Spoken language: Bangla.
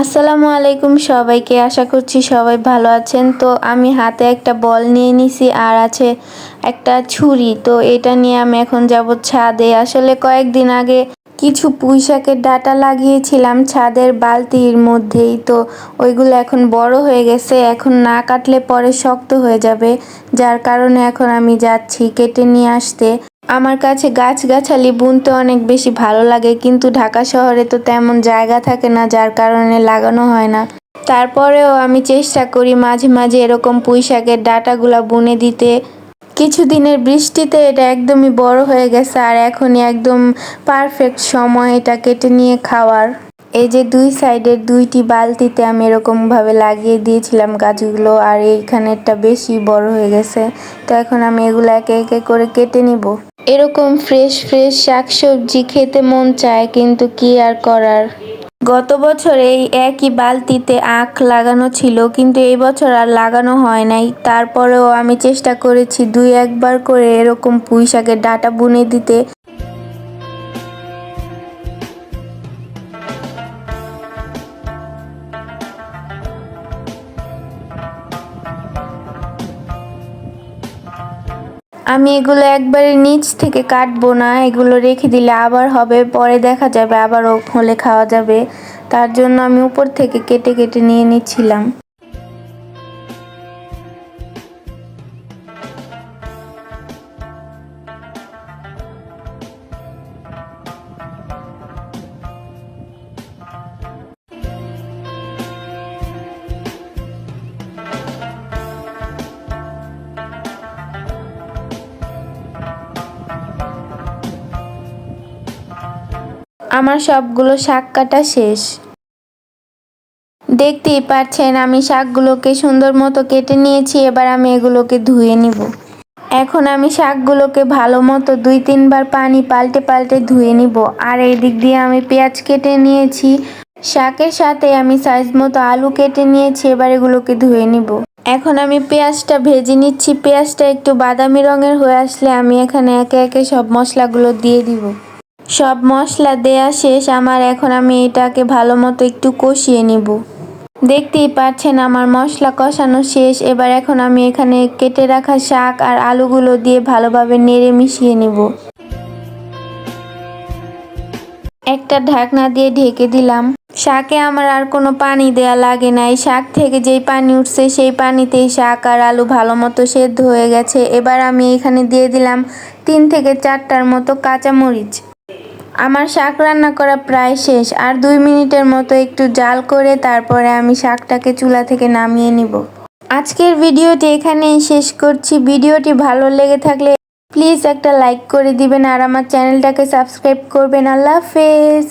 আসসালামু আলাইকুম সবাইকে, আশা করছি সবাই ভালো আছেন। তো আমি হাতে একটা বল নিয়ে নিছি আর আছে একটা ছুরি। তো এটা নিয়ে আমি এখন যাব ছাদে। আসলে কয়েকদিন আগে কিছু পুঁইশাকের ডাঁটা লাগিয়েছিলাম ছাদের বালতির মধ্যেই। তো ওইগুলো এখন বড় হয়ে গেছে, এখন না কাটলে পরে শক্ত হয়ে যাবে, যার কারণে এখন আমি যাচ্ছি কেটে নিয়ে আসতে। আমার কাছে গাছগাছালি বুনতে অনেক বেশি ভালো লাগে, কিন্তু ঢাকা শহরে তো তেমন জায়গা থাকে না, যার কারণে লাগানো হয় না। তারপরেও আমি চেষ্টা করি মাঝে মাঝে এরকম পুঁইশাকের ডাঁটাগুলা বুনে দিতে। কিছুদিনের বৃষ্টিতে এটা একদমই বড় হয়ে গেছে আর এখনই একদম পারফেক্ট সময় এটা কেটে নিয়ে খাওয়ার। এই যে দুই সাইডের দুইটি বালতিতে আমি এরকমভাবে লাগিয়ে দিয়েছিলাম গাছগুলো, আর এইখানেরটা বেশি বড় হয়ে গেছে। তো এখন আমি এগুলো একে একে করে কেটে নিব। এরকম ফ্রেশ ফ্রেশ শাকসবজি খেতে মন চায়, কিন্তু কি আর করার। গত বছর এই একই বালতিতে আখ লাগানো ছিল, কিন্তু এই বছর আর লাগানো হয় নাই। তারপরেও আমি চেষ্টা করেছি দুই একবার করে এরকম পুঁইশাকের ডাঁটা বুনে দিতে। আমি এগুলো একবারে নিচ থেকে কাটবো না, এগুলো রেখে দিলে আবার হবে, পরে দেখা যাবে আবারও হলে খাওয়া যাবে। তার জন্য আমি উপর থেকে কেটে কেটে নিয়ে নিচ্ছিলাম। আমার সবগুলো শাক কাটা শেষ। দেখতেই পাচ্ছেন আমি শাকগুলোকে সুন্দর মতো কেটে নিয়েছি। এবার আমি এগুলোকে ধুয়ে নিব। এখন আমি শাকগুলোকে ভালো মতো 2-3 বার পানি পাল্টে পাল্টে ধুয়ে নিব। আর এই দিক দিয়ে আমি পেঁয়াজ কেটে নিয়েছি, শাকের সাথে আমি সাইজ মতো আলু কেটে নিয়েছি। এবার এগুলোকে ধুয়ে নিব। এখন আমি পেঁয়াজটা ভেজে নিচ্ছি। পেঁয়াজটা একটু বাদামি রঙের হয়ে আসলে আমি এখানে একে একে সব মশলাগুলো দিয়ে দিব। সব মশলা দেয়া শেষ আমার, এখন আমি এটাকে ভালো মতো একটু কষিয়ে নিব। দেখতেই পাচ্ছেন আমার মশলা কষানো শেষ। এবার এখন আমি এখানে কেটে রাখা শাক আর আলুগুলো দিয়ে ভালোভাবে নেড়ে মিশিয়ে নিব। একটা ঢাকনা দিয়ে ঢেকে দিলাম। শাকে আমার আর কোনো পানি দেয়া লাগে নাই, শাক থেকে যেই পানি উঠছে সেই পানিতেই শাক আর আলু ভালো মতো সেদ্ধ হয়ে গেছে। এবার আমি এখানে দিয়ে দিলাম 3 থেকে 4টার মতো কাঁচামরিচ। আমার শাক রান্না করা প্রায় শেষ, আর 2 মিনিটের মতো একটু জাল করে তারপরে আমি শাকটাকে চুলা থেকে নামিয়ে নিব। আজকের ভিডিওটি এখানেই শেষ করছি। ভিডিওটি ভালো লেগে থাকলে প্লিজ একটা লাইক করে দিবেন আর আমার চ্যানেলটাকে সাবস্ক্রাইব করবেন। আল্লাহ হাফেজ।